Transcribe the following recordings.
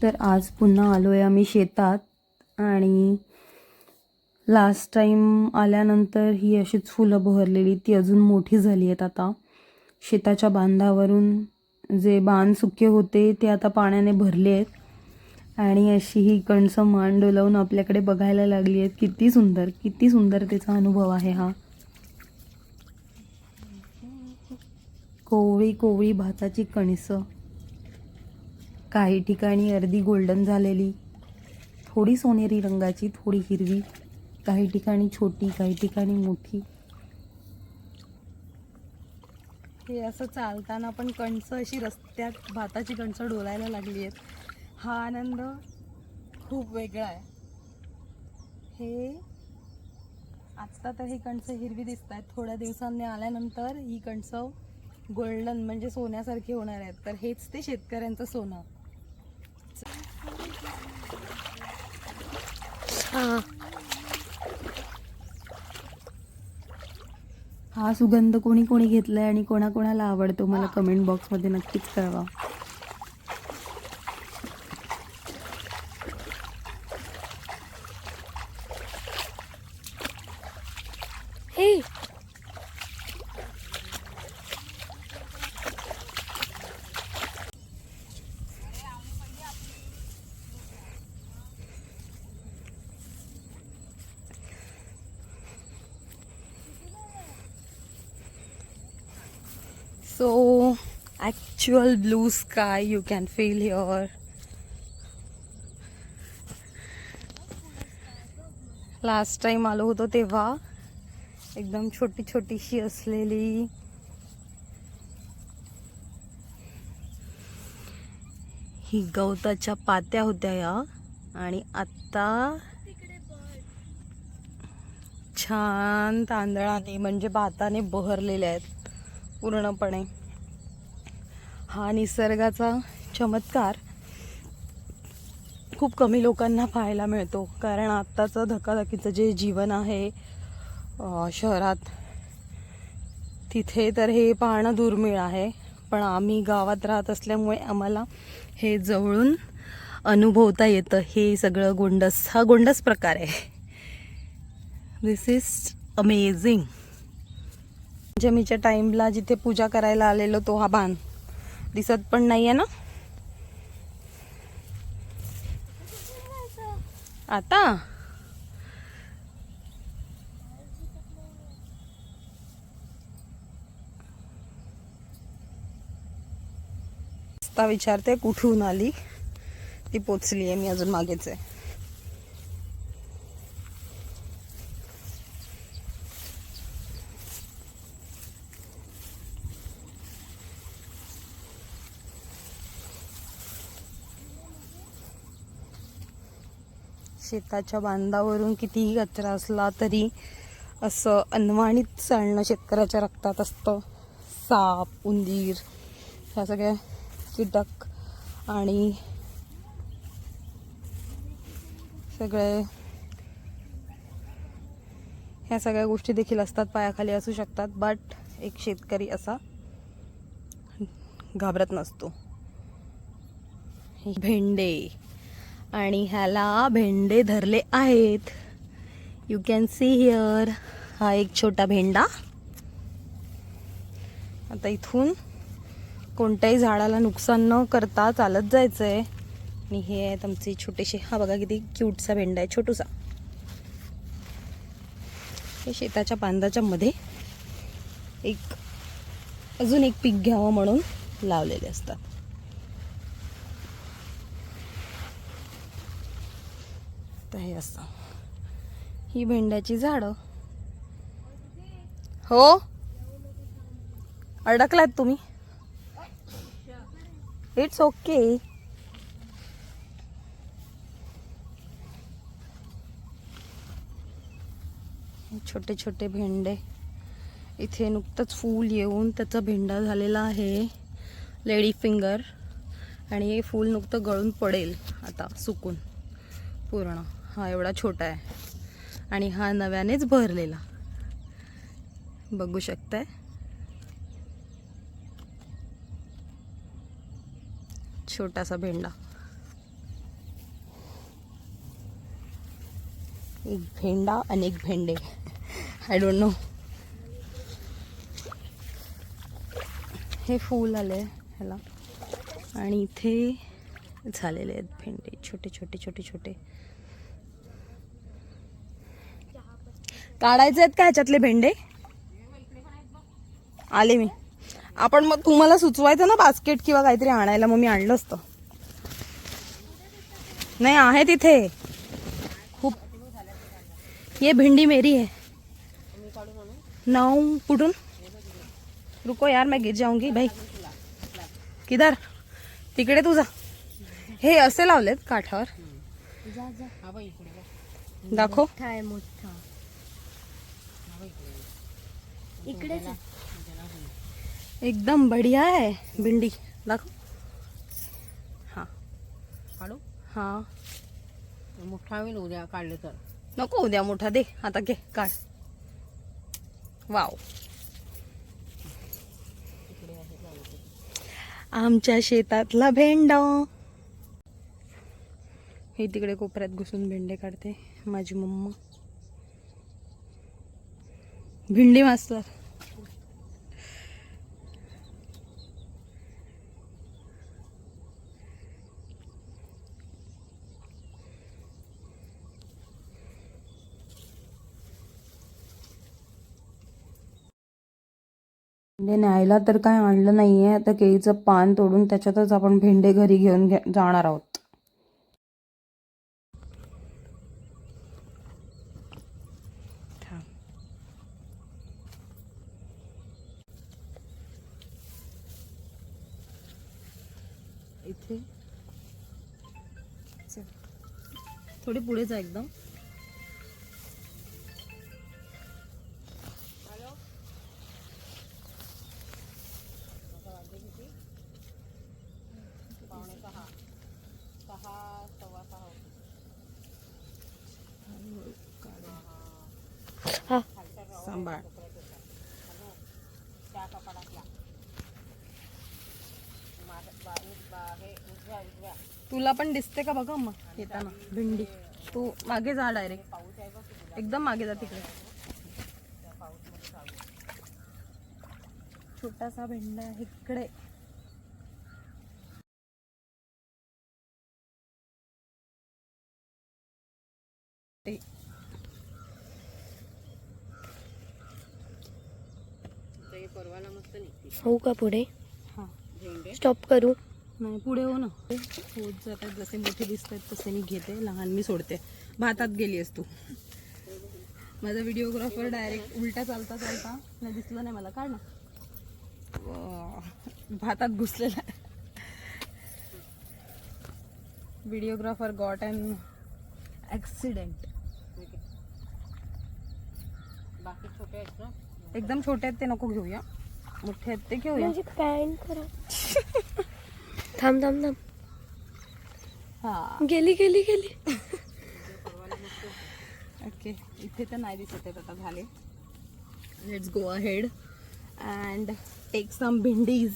तर आज पुन्हा आलो आहे आम्ही शेतात आणि लास्ट टाईम आल्यानंतर ही अशीच फुलं बहरलेली ती अजून मोठी झाली आहेत. आता शेताच्या बांधावरून जे बांध सुके होते ते आता पाण्याने भरले आहेत आणि अशी ही कणसं मान डोलावून आपल्याकडे बघायला लागली आहेत. किती सुंदर त्याचा अनुभव आहे हा. कोवळी कोवळी भाताची कणसं, काही ठिकाणी अर्धी गोल्डन झालेली, थोडी सोनेरी रंगाची, थोडी हिरवी, काही ठिकाणी छोटी, काही ठिकाणी मोठी. हे असं चालताना पण कणसं अशी रस्त्यात भाताची कणसं डोलायला लागली आहेत. हा आनंद खूप वेगळा आहे. हे आत्ता तर ही कणसं हिरवी दिसत आहेत, थोड्या दिवसांनी आल्यानंतर ही कणसं गोल्डन म्हणजे सोन्यासारखी होणार आहेत. तर हेच ते शेतकऱ्यांचं सोनं. हा सुगंध कोणी कोणी घेतलाय आणि कोणाकोणाला आवडतो मला कमेंट बॉक्समध्ये नक्कीच कळवा. So actual blue sky you can feel here. Last time आलो होतो तेव्हा एकदम छोटी छोटीशी असलेली ही गवताच्या पात्या होत्या या, आणि आता छान तांदळाने म्हणजे भाताने बहरलेल्या आहेत पूर्णपणे. हा निसर्गाचा चमत्कार खूप कमी लोकांना पाहायला मिळतो, कारण आत्ताचं धकाधकीचं जे जीवन आहे शहरात, तिथे तर हे पाहणं दुर्मिळ आहे. पण आम्ही गावात राहत असल्यामुळे आम्हाला हे जवळून अनुभवता येतं. हे सगळं गोंडस, हा गोंडस प्रकार आहे. दिस इज अमेझिंग. जमीच्या टाईमला जिथे पूजा करायला आलेलो तो हा बांध दिसत पण नाही आहे ना आता. विचारते कुठून आली, ती पोचली आहे, मी अजून मागेच आहे. शेताच्या बांधावरून कितीही कचरा असला तरी असं अनवाणीत चालणं शेतकऱ्याच्या रक्तात असतं. साप, उंदीर, ह्या सगळ्या कीटक आणि ह्या सगळ्या गोष्टी देखील असतात, पायाखाली असू शकतात. बट एक शेतकरी असा घाबरत नसतो. भेंडे, आणि ह्याला भेंडे धरले आहेत. You can see here. हा एक छोटा भेंडा. आता इथून कोणत्याही झाडाला नुकसान न करता चालत जायचंय. आणि हे आहेत आमचे छोटेसे, हा बघा किती क्यूटसा भेंडा आहे, छोटूसा. हे शेताच्या बांधाच्या मध्ये अजून एक पीक घ्यावं म्हणून लावलेले असतात. तर हे असं ही भेंड्याची झाडं. हो, अडकलात तुम्ही. It's okay. छोटे छोटे भेंडे. इथे नुकतंच फूल येऊन त्याचा भेंडा झालेला आहे, लेडी फिंगर. आणि हे फूल नुकतं गळून पडेल आता सुकून पूर्ण. हा एवढा छोटा आहे आणि हा नव्यानेच भरलेला, बघू शकताय. छोटासा भेंडा. एक भेंडा आणि एक भेंडे, आय डोंट नो. हे फूल आले ह्याला आणि इथे झालेले आहेत भेंडे, छोटे छोटे छोटे छोटे. काढायचे आहेत का ह्याच्यातले भेंडे? आले मी. आपण मग तुम्हाला सुचवायचं ना बास्केट किंवा काहीतरी आणायला, मग मी आणलं असतं. नाही आहे तिथे खूप. ये भिंडी मेरी है. नाऊ कुठून? रुको यार मैं गिर जाऊंगी भाई. किधर? तिकडे तुझा. हे असे लावलेत काठावर. दाखव. एकदम बढ़िया है भिंडी. दाखव. हा काढू? हा मोठा होईल उद्या काढले तर. नको उद्या मोठा दे, आता घे काढ. वाव. आमच्या शेतातला भेंडा. हे तिकडे कोपऱ्यात घुसून भेंडे काढते माझी मम्मा. भिंडी मास्तर. भेंडे न्यायला तर काय आणलं नाहीये. आता केळीचं पान तोडून त्याच्यातच आपण भेंडे घरी घेऊन जाणार आहोत. इथे थोडी पुढे जा एकदम. सांभाळ. तुला पण दिसते का बघा मग येताना भेंडी. तू मागे जा डायरेक्ट, एकदम मागे जा. तिकडे छोटासा भेंडा आहे इकडे. हो का पुढे? हा स्टॉप करू? नाही पुढे हो ना. होत जातात जसे मोठे दिसतात तसे मी घेते, लहान मी सोडते. भातात गेली आहेस तू. माझा व्हिडिओग्राफर डायरेक्ट उलटा चालता चालता नाही दिसलं नाही मला. काढ ना. भातात घुसलेला. Videographer got an accident. बाकी छोटे आहेत ना, एकदम छोटे आहेत ते नको घेऊया, मोठे आहेत ते घेऊया. म्हणजे पॅन करा. थांब थांब थांब. हा गेली गेली गेली. ओके इथे तर नाही दिसत आहेत आता. झाले. Let's go ahead and take some bhendis.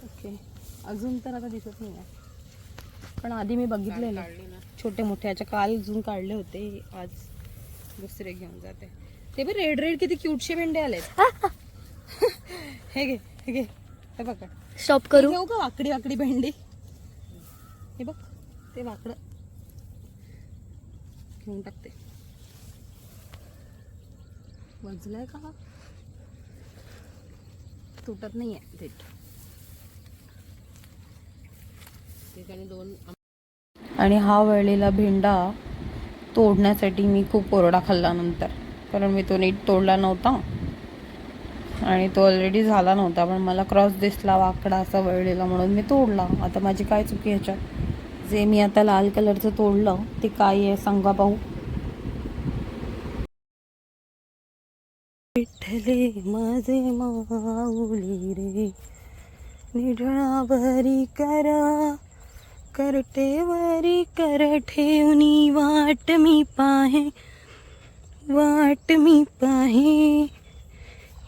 Okay अजून तर आता दिसत नाही आहे, पण आधी मी बघितलेलं छोटे मोठे. याच्या काल अजून काढले होते, आज दुसरे घेऊन जाते. ते बघ रेड रेड किती क्यूटशे भेंडे आलेत. हे घे हे घे. हे बघ. स्टॉप करू? घेऊ का वाकडी वाकडी भेंडी? हे बघ ते वाकडं घेऊन टाकते. वजलाय का? तुटत नाहीये थेट. दोन. आणि हा वळलेला भेंडा तोडण्यासाठी मी खूप ओरडा खाल्ला नंतर, कारण मी तो नीट तोडला नव्हता आणि तो ऑलरेडी झाला नव्हता. पण मला क्रॉस दिसला वाकडा असा वळलेला म्हणून मी तोडला. आता माझी काय चुकी ह्याच्यात? जे मी आता लाल कलरचं तोडलं ते काय आहे सांगा पाहू. विठ्ठले माझे माऊली रे, निढळावरी करा करटेवरी कर ठेवणी, वाट मी पाहे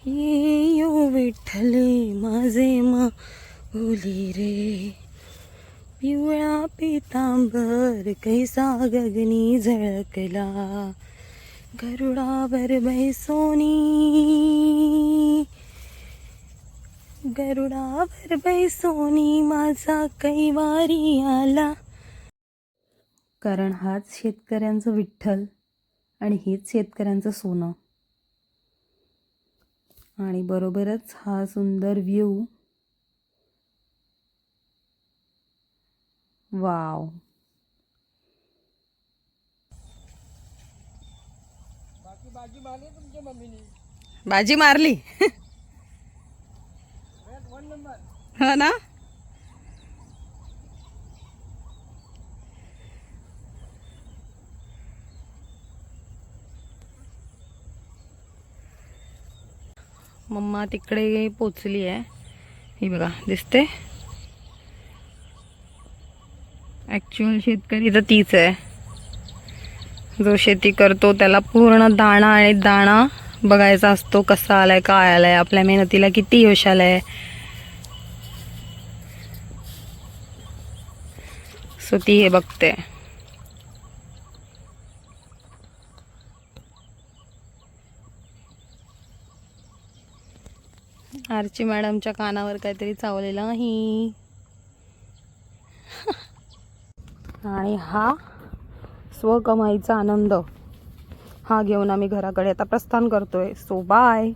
ये यो विठ्ठले माझे माऊली रे, पिवळा पितांबर कैसा गगनी झळकला, गरुडावर बैसोनी, गरुडावर बैसोनी माझा कैवारी आला. कारण हाच शेतकऱ्यांचं विठ्ठल आणि हेच शेतकऱ्यांचं सोनं. आणि बरोबरच हा सुंदर व्ह्यू. वाव. बाजी मारली. हो ना. मम्मा तिकडे पोचली आहे. ही बघा दिसते. ॲक्च्युअल शेतकरी तर तीच आहे. जो शेती करतो त्याला पूर्ण दाणा आणि दाणा बघायचा असतो, कसा आलाय, काय आलाय, आपल्या मेहनतीला किती यश आलंय. सो ती हे बघते. आरची मॅडमच्या कानावर काहीतरी चावलेलं आहे. आणि हा स्वकमाईचा आनंद हा घेऊन आम्ही घराकडे आता प्रस्थान करतोय. So bye.